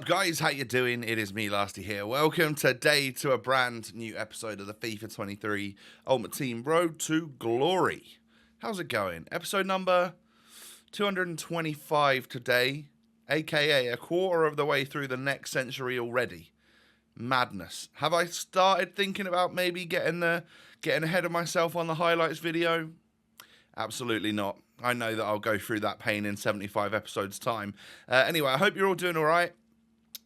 Guys, how you doing? It is me, Lasty here. Welcome today to a brand new episode of the FIFA 23 Ultimate Team Road to Glory. How's it going? Episode number 225 today, aka a quarter of the way through the next century already. Madness. Have I started thinking about maybe getting ahead of myself on the highlights video? Absolutely not. I know that I'll go through that pain in 75 episodes time. Anyway, I hope you're all doing all right.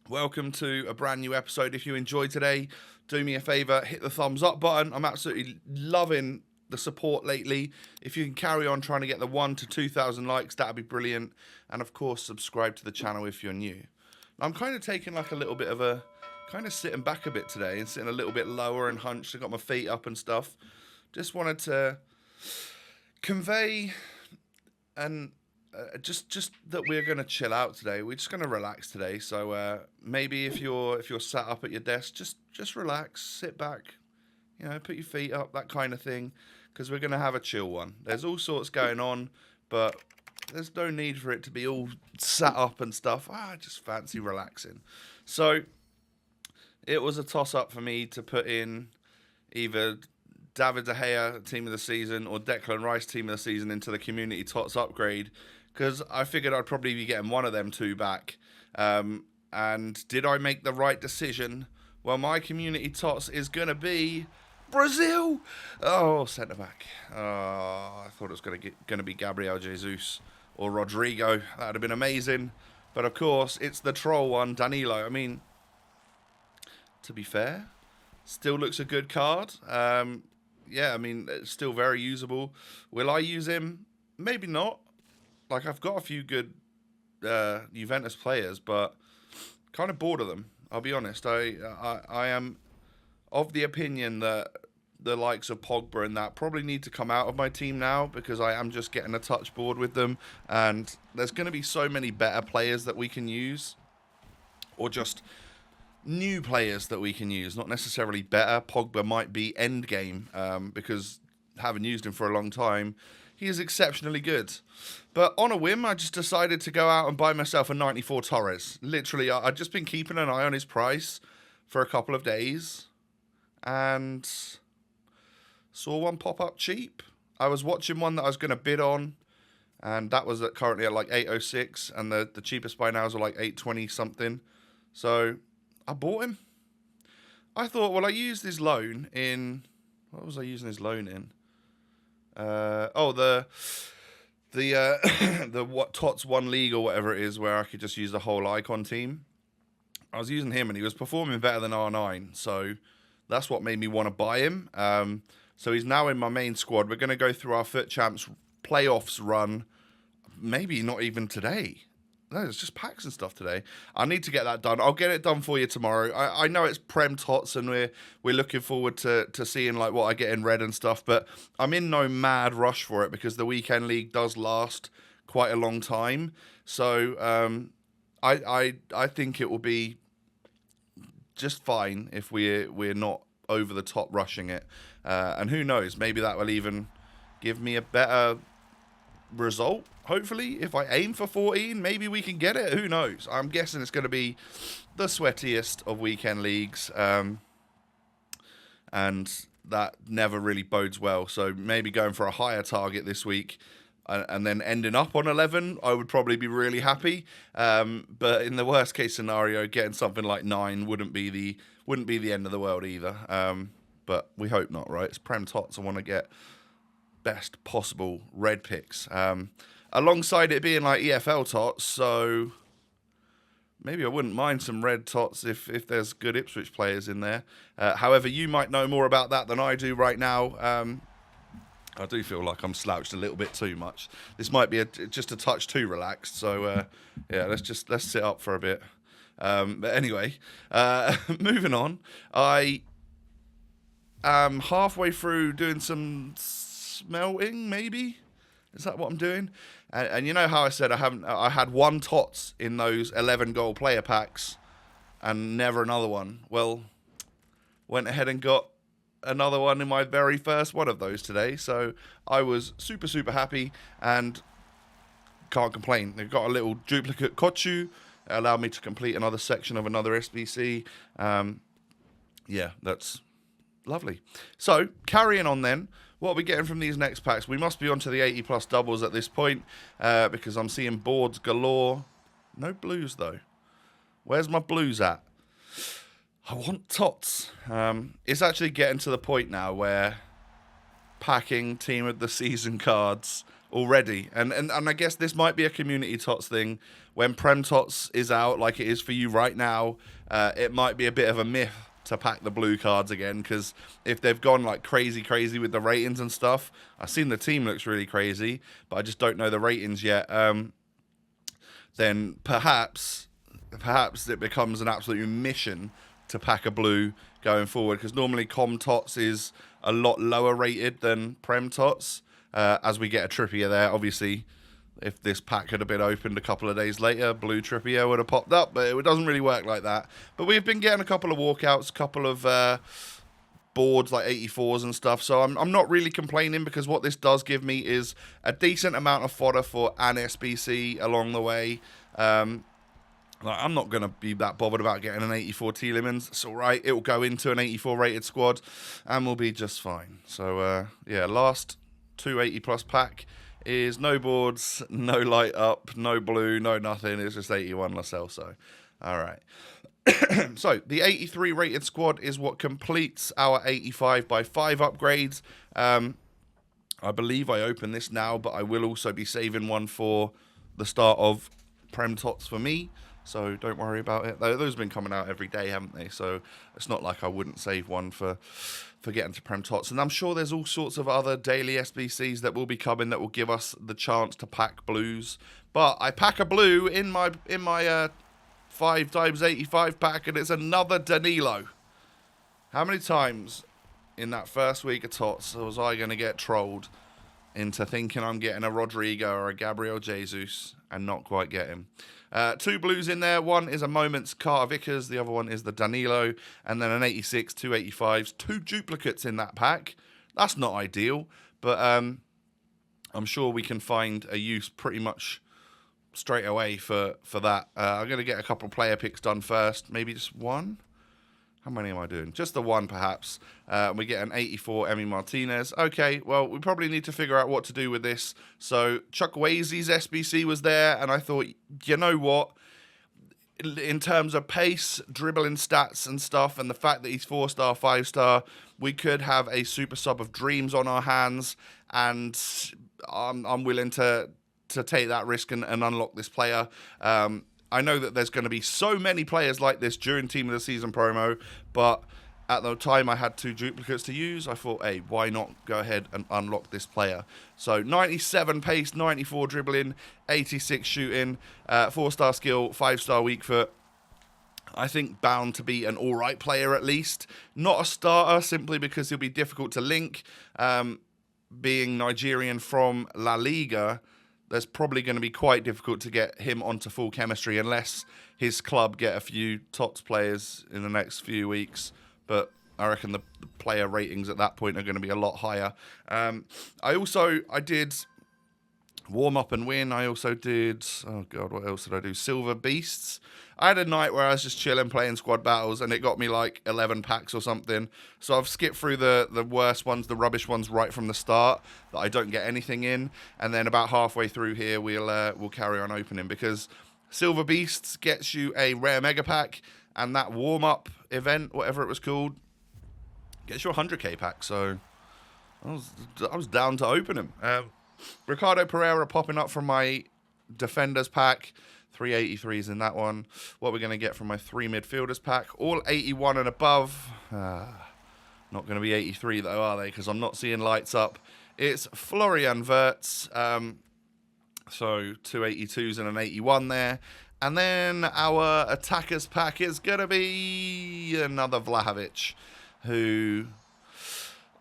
Welcome to a brand new episode. If you enjoyed today, do me a favor, hit the thumbs up button. I'm absolutely loving the support lately. If you can carry on trying to get the 1,000 to 2,000 likes, that'd be brilliant. And of course, subscribe to the channel if you're new. I'm kind of taking like a little bit of a, kind of sitting back a bit today and sitting a little bit lower and hunched. I've got my feet up and stuff. Just wanted to convey and just that we're going to chill out today. We're just going to relax today. So maybe if you're sat up at your desk, just relax, sit back, you know, put your feet up, that kind of thing, because we're going to have a chill one. There's all sorts going on, but there's no need for it to be all sat up and stuff. I just fancy relaxing. So it was a toss-up for me to put in either David De Gea team of the season or Declan Rice team of the season into the community TOTS upgrade, because I figured I'd probably be getting one of them two back. And did I make the right decision? Well, my community TOTS is going to be Brazil. Oh, centre back. Oh, I thought it was going to be Gabriel Jesus or Rodrigo. That would have been amazing. But of course, it's the troll one, Danilo. I mean, to be fair, still looks a good card. Yeah, I mean, it's still very usable. Will I use him? Maybe not. Like, I've got a few good Juventus players, but kind of bored of them. I'll be honest. I am of the opinion that the likes of Pogba and that probably need to come out of my team now, because I am just getting a touch bored with them. And there's going to be so many better players that we can use, or just new players that we can use, not necessarily better. Pogba might be end game, because having used him for a long time, he is exceptionally good. But on a whim, I just decided to go out and buy myself a 94 Torres. Literally, I'd just been keeping an eye on his price for a couple of days and saw one pop up cheap. I was watching one that I was going to bid on, and that was currently at like 806, and the cheapest buy now is like 820 something. So I bought him. I thought, well, I used his loan in... What was I using his loan in? The what TOTS 1 league or whatever it is, where I could just use the whole icon team. I was using him, and he was performing better than R9, so that's what made me want to buy him. So he's now in my main squad. We're going to go through our Foot Champs playoffs run, maybe not even today. No, it's just packs and stuff today. I need to get that done. I'll get it done for you tomorrow. I know it's Prem TOTS, and we're looking forward to seeing like what I get in red and stuff, but I'm in no mad rush for it, because the weekend league does last quite a long time. So I think it will be just fine if we're not over the top rushing it. And who knows, maybe that will even give me a better result. Hopefully, if I aim for 14, maybe we can get it. Who knows? I'm guessing it's going to be the sweatiest of weekend leagues, and that never really bodes well. So maybe going for a higher target this week, and then ending up on 11, I would probably be really happy. But in the worst case scenario, getting something like 9 wouldn't be the end of the world either. But we hope not, right? It's Prem TOTS. I want to get best possible red picks. Alongside it being like EFL TOTS, so maybe I wouldn't mind some red TOTS if there's good Ipswich players in there. However, you might know more about that than I do right now. I do feel like I'm slouched a little bit too much. This might be just a touch too relaxed. So yeah, let's sit up for a bit. But anyway, moving on. I am halfway through doing some smelting, maybe. Is that what I'm doing? And you know how I said I had one TOTS in those 11 goal player packs and never another one. Well, went ahead and got another one in my very first one of those today. So I was super happy and can't complain. They've got a little duplicate Kochu It allowed me to complete another section of another SBC. Yeah, that's lovely. So, carrying on then, what are we getting from these next packs? We must be on to the 80 plus doubles at this point, because I'm seeing boards galore. No blues, though. Where's my blues at? I want TOTS. It's actually getting to the point now where packing team of the season cards already, and I guess this might be a community TOTS thing. When Prem TOTS is out, like it is for you right now, it might be a bit of a myth to pack the blue cards again, because if they've gone like crazy with the ratings and stuff, I've seen the team looks really crazy, but I just don't know the ratings yet. Then perhaps it becomes an absolute mission to pack a blue going forward, because normally Com TOTS is a lot lower rated than Prem TOTS. As we get a Trippier there, obviously, if this pack had been opened a couple of days later, blue Trippier would have popped up, but it doesn't really work like that. But we've been getting a couple of walkouts, a couple of boards like 84s and stuff, so I'm not really complaining, because what this does give me is a decent amount of fodder for an SBC along the way. I'm not going to be that bothered about getting an 84 Tielemans. It's all right. It will go into an 84 rated squad, and we'll be just fine. So, yeah, last 280 plus pack is no boards, no light up, no blue, no nothing. It's just 81 Lo Celso. All right. So, the 83 rated squad is what completes our 85 by 5 upgrades. I believe I open this now, but I will also be saving one for the start of Prem TOTS for me. So don't worry about it. Those have been coming out every day, haven't they? So it's not like I wouldn't save one for getting to Prem TOTS. And I'm sure there's all sorts of other daily SBCs that will be coming that will give us the chance to pack blues. But I pack a blue in my 5x85 pack, and it's another Danilo. How many times in that first week of TOTS was I going to get trolled into thinking I'm getting a Rodrigo or a Gabriel Jesus and not quite get him? 2 blues in there. One is a Moments Carter Vickers. The other one is the Danilo. And then an 86, 2 85s. 2 duplicates in that pack. That's not ideal, but I'm sure we can find a use pretty much straight away for that. I'm going to get a couple of player picks done first. Maybe just one. How many am I doing? Just the one, perhaps. We get an 84 Emi Martinez. Okay, well, we probably need to figure out what to do with this. So, Chukwueze's SBC was there, and I thought, you know what? In terms of pace, dribbling stats and stuff, and the fact that he's 4-star, 5-star, we could have a super sub of dreams on our hands, and I'm willing to take that risk and unlock this player. I know that there's going to be so many players like this during Team of the Season promo, but at the time I had 2 duplicates to use. I thought, hey, why not go ahead and unlock this player? So 97 pace, 94 dribbling, 86 shooting, 4-star skill, 5-star weak foot. I think bound to be an all right player at least. Not a starter, simply because he'll be difficult to link. Being Nigerian from La Liga, there's probably going to be quite difficult to get him onto full chemistry unless his club get a few TOTS players in the next few weeks. But I reckon the player ratings at that point are going to be a lot higher. I did warm up and win. I also did, oh God, what else did I do? Silver Beasts. I had a night where I was just chilling playing squad battles, and it got me like 11 packs or something. So I've skipped through the worst ones, the rubbish ones right from the start that I don't get anything in, and then about halfway through here we'll carry on opening, because Silver Beasts gets you a rare mega pack, and that warm up event, whatever it was called, gets you a 100k pack. So I was down to open him. Ricardo Pereira popping up from my defenders pack. 383s in that one. What we're going to get from my 3 midfielders pack. All 81 and above. Not going to be 83 though, are they? Because I'm not seeing lights up. It's Florian Wirtz. So 2 82s and an 81 there. And then our attackers pack is going to be another Vlahovic, who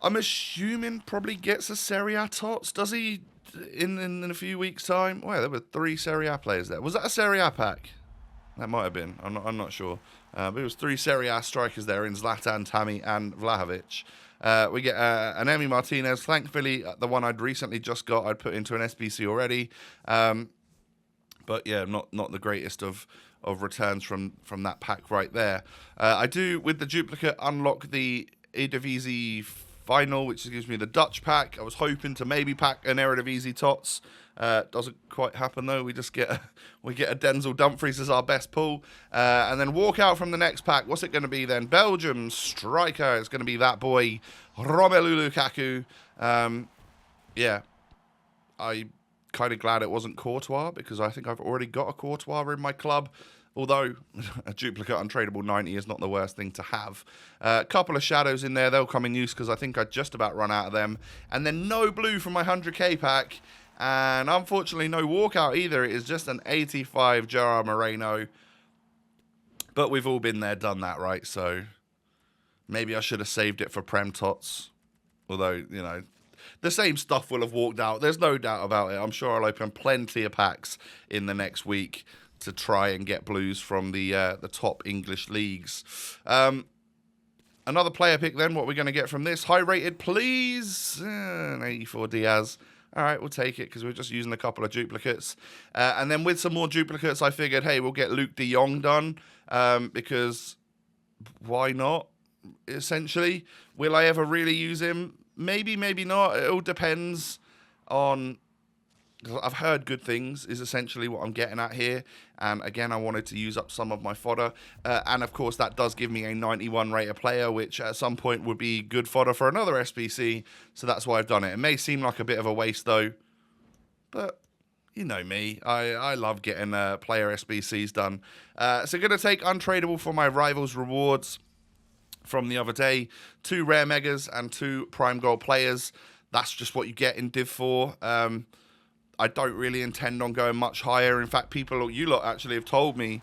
I'm assuming probably gets a Serie A TOTS. Does he? In a few weeks' time? Well, there were 3 Serie A players there. Was that a Serie A pack? That might have been. I'm not sure. But it was 3 Serie A strikers there in Zlatan, Tammy, and Vlahovic. We get an Emi Martinez. Thankfully, the one I'd recently just got, I'd put into an SBC already. But yeah, not the greatest of of returns from that pack right there. I do, with the duplicate, unlock the Eredivisie final, which gives me the Dutch pack. I was hoping to maybe pack an Eredivisie TOTS. Doesn't quite happen though. We just get a Denzel Dumfries as our best pull, and then walk out from the next pack. What's it going to be then? Belgium striker. It's going to be that boy Romelu Lukaku. Yeah, I kind of glad it wasn't Courtois, because I think I've already got a Courtois in my club. Although a duplicate untradeable 90 is not the worst thing to have. A couple of shadows in there. They'll come in use because I think I just about run out of them. And then no blue from my 100k pack. And unfortunately no walkout either. It is just an 85 Gerard Moreno. But we've all been there, done that, right? So maybe I should have saved it for Prem Tots. Although, you know, the same stuff will have walked out. There's no doubt about it. I'm sure I'll open plenty of packs in the next week to try and get blues from the top English leagues. Another player pick then. What we're going to get from this? High rated, please. An 84 Diaz. All right, we'll take it because we're just using a couple of duplicates. And then with some more duplicates, I figured, hey, we'll get Luke de Jong done because why not, essentially. Will I ever really use him? Maybe, maybe not. It all depends on... I've heard good things is essentially what I'm getting at here. And again, I wanted to use up some of my fodder. And of course, that does give me a 91 rated player, which at some point would be good fodder for another SBC. So that's why I've done it. It may seem like a bit of a waste though, but you know me. I love getting player SBCs done. So going to take untradeable for my rivals rewards from the other day. 2 rare megas and 2 prime gold players. That's just what you get in Div 4. I don't really intend on going much higher. In fact, you lot actually have told me,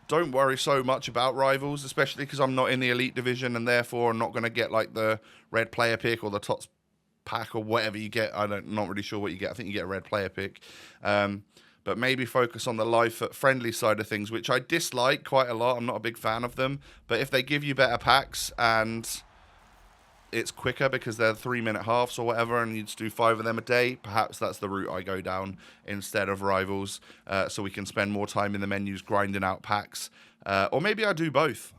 don't worry so much about rivals, especially because I'm not in the elite division and therefore I'm not going to get like the red player pick or the TOTS pack or whatever you get. I'm not really sure what you get. I think you get a red player pick. But maybe focus on the live foot friendly side of things, which I dislike quite a lot. I'm not a big fan of them. But if they give you better packs and it's quicker because they're 3-minute halves or whatever, and you just do 5 of them a day, perhaps that's the route I go down instead of rivals, so we can spend more time in the menus grinding out packs, or maybe I do both.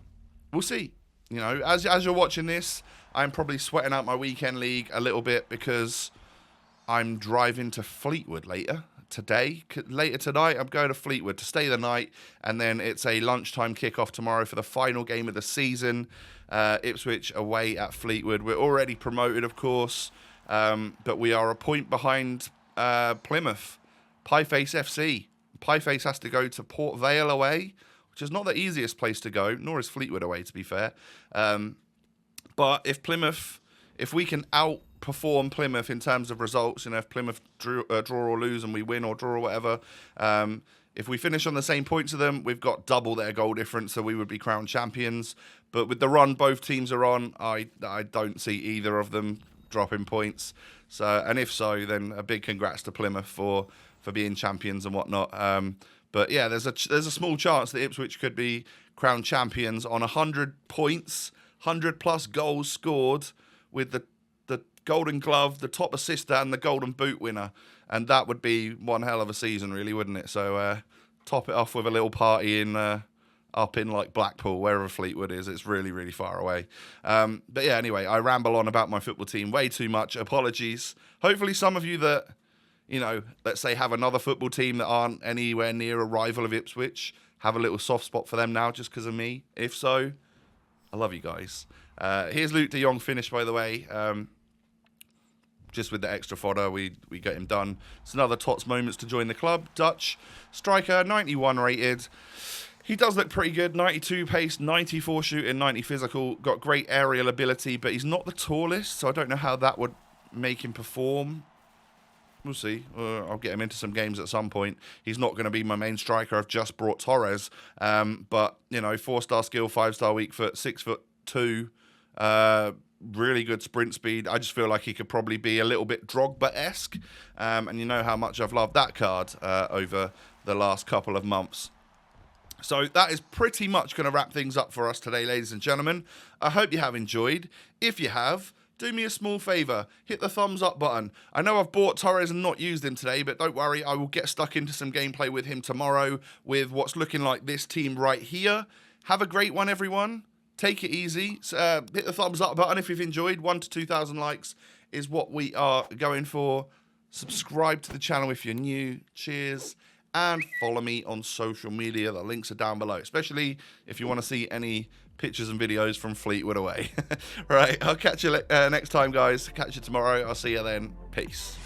We'll see. You know, as you're watching this, I'm probably sweating out my weekend league a little bit because I'm driving to Fleetwood later tonight. I'm going to Fleetwood to stay the night, and then it's a lunchtime kickoff tomorrow for the final game of the season. Ipswich away at Fleetwood. We're already promoted, of course, but we are a point behind Plymouth. Pieface FC. Pieface has to go to Port Vale away, which is not the easiest place to go, nor is Fleetwood away, to be fair. But if we can outperform Plymouth in terms of results, you know, if Plymouth draw or lose and we win or draw or whatever, if we finish on the same points as them, we've got double their goal difference, so we would be crowned champions. But with the run both teams are on, I don't see either of them dropping points. So, and if so, then a big congrats to Plymouth for being champions and whatnot. But yeah, there's a small chance that Ipswich could be crowned champions on 100 points, 100 plus goals scored with the Golden Glove, the top assister, and the Golden Boot winner. And that would be one hell of a season, really, wouldn't it? So top it off with a little party up in like Blackpool, wherever Fleetwood is. It's really, really far away. But yeah, anyway, I ramble on about my football team way too much. Apologies. Hopefully some of you that, you know, let's say have another football team that aren't anywhere near a rival of Ipswich, have a little soft spot for them now just because of me. If so, I love you guys. Here's Luke de Jong finished, by the way. Just with the extra fodder, we get him done. It's another TOTS moments to join the club. Dutch striker, 91 rated. He does look pretty good. 92 pace, 94 shooting, 90 physical. Got great aerial ability, but he's not the tallest, so I don't know how that would make him perform. We'll see. I'll get him into some games at some point. He's not going to be my main striker. I've just brought Torres. But, you know, 4-star skill, 5-star weak foot, 6'2". Really good sprint speed. I just feel like he could probably be a little bit Drogba-esque. And you know how much I've loved that card over the last couple of months. So that is pretty much going to wrap things up for us today, ladies and gentlemen. I hope you have enjoyed. If you have, do me a small favour. Hit the thumbs up button. I know I've bought Torres and not used him today, but don't worry, I will get stuck into some gameplay with him tomorrow with what's looking like this team right here. Have a great one, everyone. Take it easy. Hit the thumbs up button if you've enjoyed. 1,000 to 2,000 likes is what we are going for. Subscribe to the channel if you're new. Cheers. And follow me on social media. The links are down below, especially if you want to see any pictures and videos from Fleetwood away. Right, I'll catch you next time, guys. Catch you tomorrow. I'll see you then. Peace.